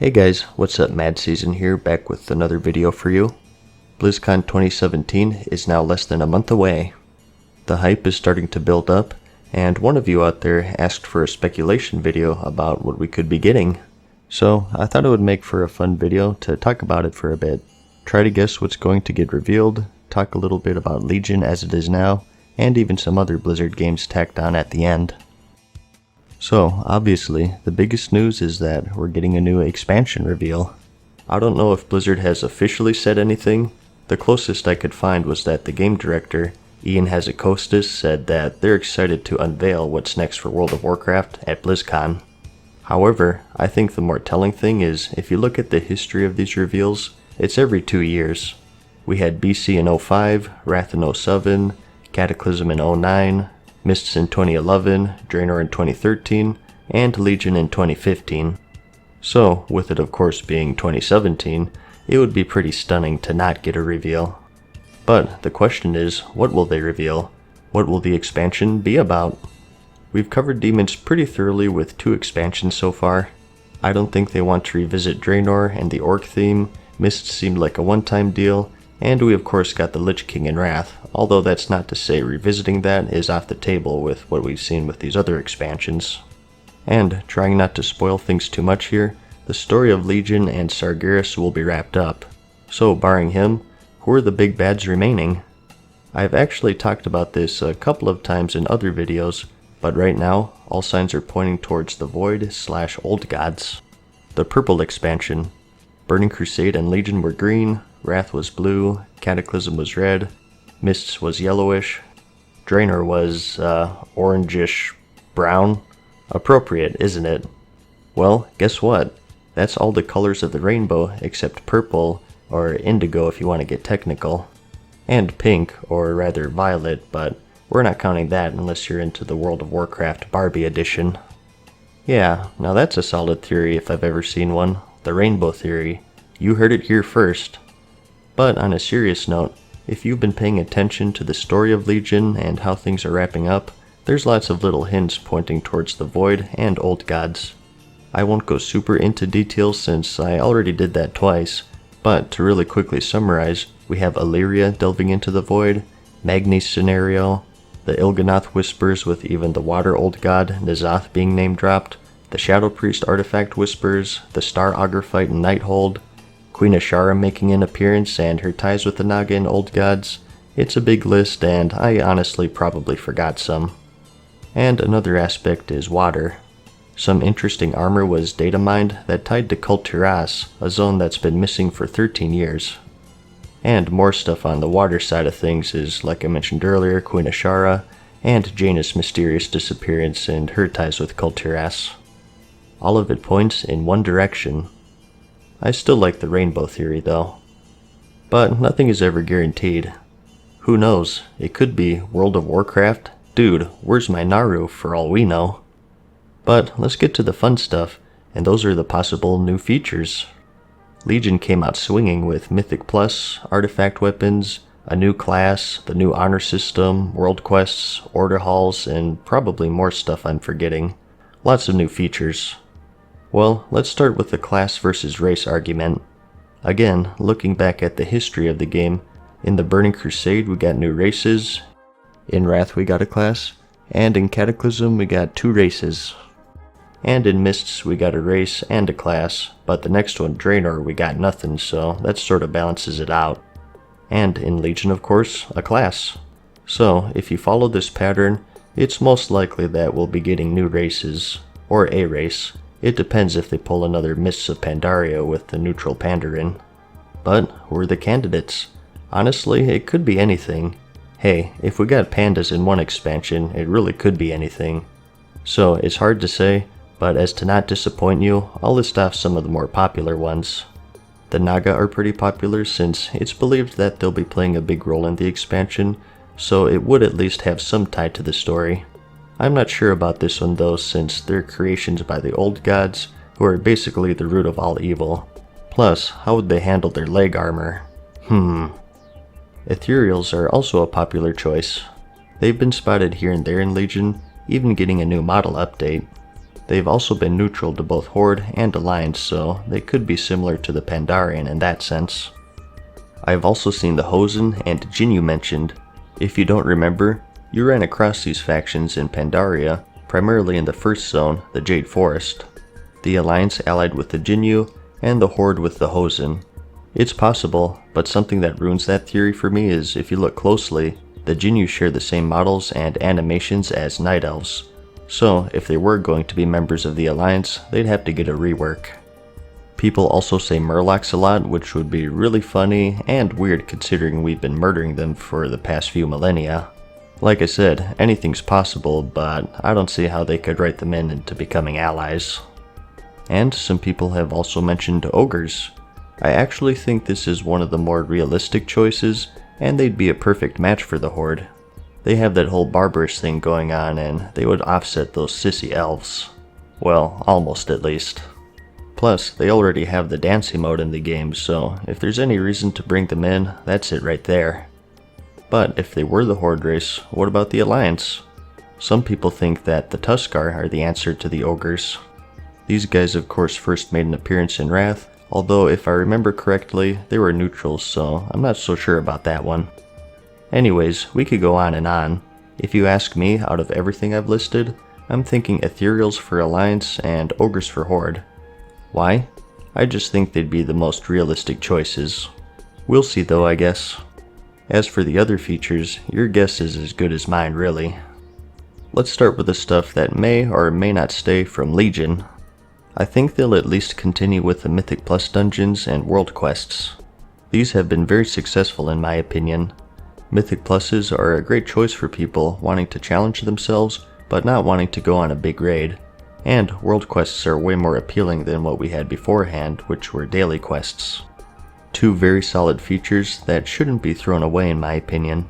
Hey guys, what's up? MadSeason here, back with another video for you. Blizzcon 2017 is now less than a month away. The hype is starting to build up, and one of you out there asked for a speculation video about what we could be getting. So I thought it would make for a fun video to talk about it for a bit. Try to guess what's going to get revealed, talk a little bit about Legion as it is now, and even some other Blizzard games tacked on at the end. So, obviously, the biggest news is that we're getting a new expansion reveal. I don't know if Blizzard has officially said anything. The closest I could find was that the game director, Ian Hazzikostas, said that they're excited to unveil what's next for World of Warcraft at Blizzcon. However, I think the more telling thing is, if you look at the history of these reveals, it's every 2 years. We had BC in 05, Wrath in 07, Cataclysm in 09, Mists in 2011, Draenor in 2013, and Legion in 2015. So, with it of course being 2017, it would be pretty stunning to not get a reveal. But the question is, what will they reveal? What will the expansion be about? We've covered demons pretty thoroughly with 2 expansions so far. I don't think they want to revisit Draenor and the Orc theme. Mists seemed like a one-time deal. And we of course got the Lich King in Wrath, although that's not to say revisiting that is off the table with what we've seen with these other expansions. And, trying not to spoil things too much here, the story of Legion and Sargeras will be wrapped up. So, barring him, who are the big bads remaining? I've actually talked about this a couple of times in other videos, but right now, all signs are pointing towards the Void/Old Gods. The purple expansion. Burning Crusade and Legion were green, Wrath was blue, Cataclysm was red, Mists was yellowish, Draenor was, orangish brown. Appropriate, isn't it? Well, guess what? That's all the colors of the rainbow except purple, or indigo if you want to get technical, and pink, or rather violet, but we're not counting that unless you're into the World of Warcraft Barbie edition. Yeah, now that's a solid theory if I've ever seen one, the rainbow theory. You heard it here first. But on a serious note, if you've been paying attention to the story of Legion and how things are wrapping up, there's lots of little hints pointing towards the Void and Old Gods. I won't go super into details since I already did that twice, but to really quickly summarize, we have Illyria delving into the Void, Magni's scenario, the Il'gynoth whispers with even the Water Old God N'Zoth being name dropped, the Shadow Priest artifact whispers, the Star Augur fight in Nighthold, Queen Ashara making an appearance and her ties with the Naga and Old Gods. It's a big list and I honestly probably forgot some. And another aspect is water. Some interesting armor was data mined that tied to Kul Tiras, a zone that's been missing for 13 years. And more stuff on the water side of things is, like I mentioned earlier, Queen Ashara, and Jaina's mysterious disappearance and her ties with Kul Tiras. All of it points in one direction. I still like the rainbow theory though. But nothing is ever guaranteed. Who knows, it could be World of Warcraft? Dude, where's my Naru for all we know? But let's get to the fun stuff, and those are the possible new features. Legion came out swinging with Mythic Plus, artifact weapons, a new class, the new honor system, world quests, order halls, and probably more stuff I'm forgetting. Lots of new features. Well, let's start with the class versus race argument. Again, looking back at the history of the game, in the Burning Crusade we got new races, in Wrath we got a class, and in Cataclysm we got 2 races. And in Mists we got a race and a class, but the next one, Draenor, we got nothing, so that sort of balances it out. And in Legion, of course, a class. So, if you follow this pattern, it's most likely that we'll be getting new races, or a race. It depends if they pull another Mists of Pandaria with the neutral Pandarin. But who are the candidates? Honestly, it could be anything. Hey, if we got pandas in one expansion, it really could be anything. So it's hard to say, but as to not disappoint you, I'll list off some of the more popular ones. The Naga are pretty popular since it's believed that they'll be playing a big role in the expansion, so it would at least have some tie to the story. I'm not sure about this one though, since they're creations by the Old Gods, who are basically the root of all evil. Plus, how would they handle their leg armor? Ethereals are also a popular choice. They've been spotted here and there in Legion, even getting a new model update. They've also been neutral to both Horde and Alliance, so they could be similar to the Pandarian in that sense. I've also seen the Hosen and Jinyu mentioned. If you don't remember, you ran across these factions in Pandaria, primarily in the first zone, the Jade Forest. The Alliance allied with the Jinyu, and the Horde with the Hosen. It's possible, but something that ruins that theory for me is if you look closely, the Jinyu share the same models and animations as Night Elves. So if they were going to be members of the Alliance, they'd have to get a rework. People also say Murlocs a lot, which would be really funny and weird considering we've been murdering them for the past few millennia. Like I said, anything's possible, but I don't see how they could write them in into becoming allies. And some people have also mentioned ogres. I actually think this is one of the more realistic choices, and they'd be a perfect match for the Horde. They have that whole barbarous thing going on, and they would offset those sissy elves. Well, almost at least. Plus, they already have the dancing mode in the game, so if there's any reason to bring them in, that's it right there. But if they were the Horde race, what about the Alliance? Some people think that the Tuskar are the answer to the ogres. These guys of course first made an appearance in Wrath, although if I remember correctly, they were neutrals, so I'm not so sure about that one. Anyways, we could go on and on. If you ask me, out of everything I've listed, I'm thinking Ethereals for Alliance and Ogres for Horde. Why? I just think they'd be the most realistic choices. We'll see though, I guess. As for the other features, your guess is as good as mine really. Let's start with the stuff that may or may not stay from Legion. I think they'll at least continue with the Mythic Plus dungeons and world quests. These have been very successful in my opinion. Mythic Pluses are a great choice for people wanting to challenge themselves but not wanting to go on a big raid. And world quests are way more appealing than what we had beforehand, which were daily quests. Two very solid features that shouldn't be thrown away in my opinion.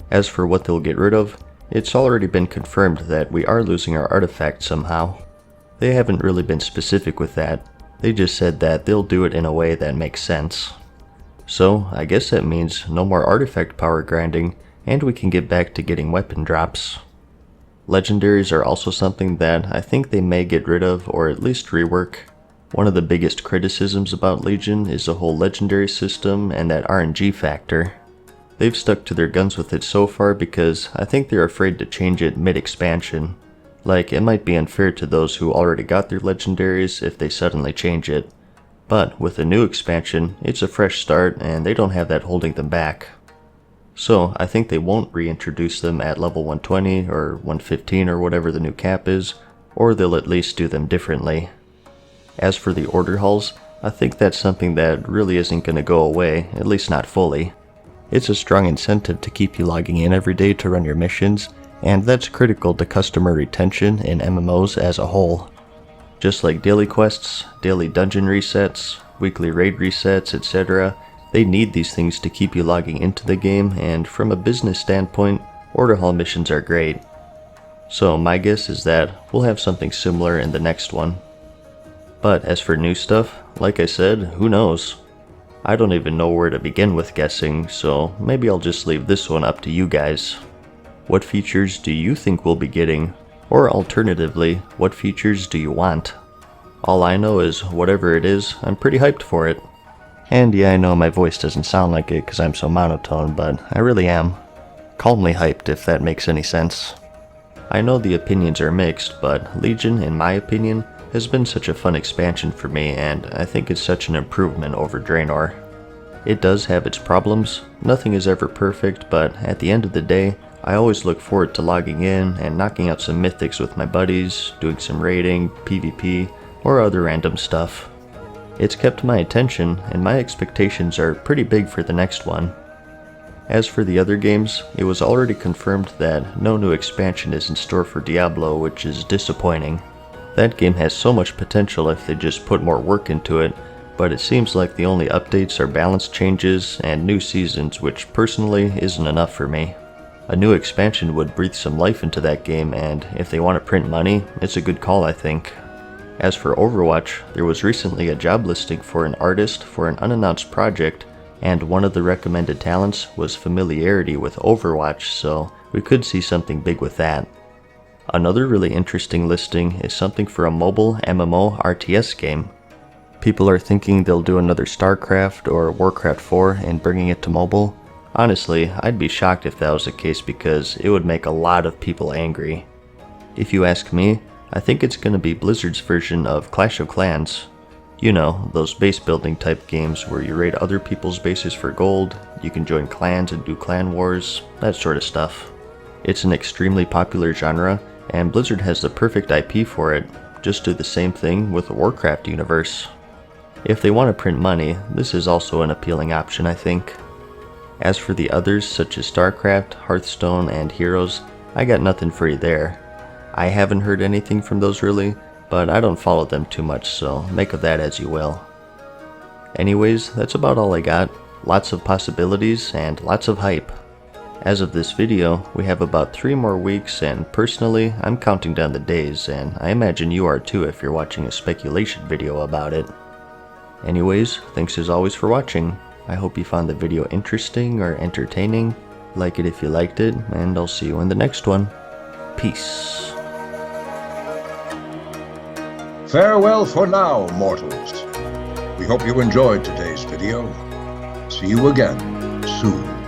As for what they'll get rid of, it's already been confirmed that we are losing our artifacts somehow. They haven't really been specific with that, they just said that they'll do it in a way that makes sense. So I guess that means no more artifact power grinding, and we can get back to getting weapon drops. Legendaries are also something that I think they may get rid of or at least rework. One of the biggest criticisms about Legion is the whole legendary system and that RNG factor. They've stuck to their guns with it so far because I think they're afraid to change it mid-expansion. Like, it might be unfair to those who already got their legendaries if they suddenly change it. But with a new expansion, it's a fresh start and they don't have that holding them back. So I think they won't reintroduce them at level 120 or 115 or whatever the new cap is, or they'll at least do them differently. As for the order halls, I think that's something that really isn't going to go away, at least not fully. It's a strong incentive to keep you logging in every day to run your missions, and that's critical to customer retention in MMOs as a whole. Just like daily quests, daily dungeon resets, weekly raid resets, etc., they need these things to keep you logging into the game, and from a business standpoint, order hall missions are great. So my guess is that we'll have something similar in the next one. But as for new stuff, like I said, who knows? I don't even know where to begin with guessing, so maybe I'll just leave this one up to you guys. What features do you think we'll be getting? Or alternatively, what features do you want? All I know is whatever it is, I'm pretty hyped for it. And yeah, I know my voice doesn't sound like it because I'm so monotone, but I really am. Calmly hyped, if that makes any sense. I know the opinions are mixed, but Legion, in my opinion, has been such a fun expansion for me, and I think it's such an improvement over Draenor. It does have its problems, nothing is ever perfect, but at the end of the day, I always look forward to logging in and knocking out some mythics with my buddies, doing some raiding, PvP, or other random stuff. It's kept my attention, and my expectations are pretty big for the next one. As for the other games, it was already confirmed that no new expansion is in store for Diablo, which is disappointing. That game has so much potential if they just put more work into it, but it seems like the only updates are balance changes and new seasons, which personally isn't enough for me. A new expansion would breathe some life into that game, and if they want to print money, it's a good call, I think. As for Overwatch, there was recently a job listing for an artist for an unannounced project, and one of the recommended talents was familiarity with Overwatch, so we could see something big with that. Another really interesting listing is something for a mobile MMO RTS game. People are thinking they'll do another StarCraft or Warcraft 4 and bringing it to mobile. Honestly, I'd be shocked if that was the case because it would make a lot of people angry. If you ask me, I think it's going to be Blizzard's version of Clash of Clans. You know, those base building type games where you raid other people's bases for gold, you can join clans and do clan wars, that sort of stuff. It's an extremely popular genre, and Blizzard has the perfect IP for it. Just do the same thing with the Warcraft universe. If they want to print money, this is also an appealing option, I think. As for the others such as StarCraft, Hearthstone, and Heroes, I got nothing for you there. I haven't heard anything from those really, but I don't follow them too much, so make of that as you will. Anyways, that's about all I got. Lots of possibilities and lots of hype. As of this video, we have about 3 more weeks, and personally, I'm counting down the days, and I imagine you are too if you're watching a speculation video about it. Anyways, thanks as always for watching. I hope you found the video interesting or entertaining. Like it if you liked it, and I'll see you in the next one. Peace. Farewell for now, mortals. We hope you enjoyed today's video. See you again soon.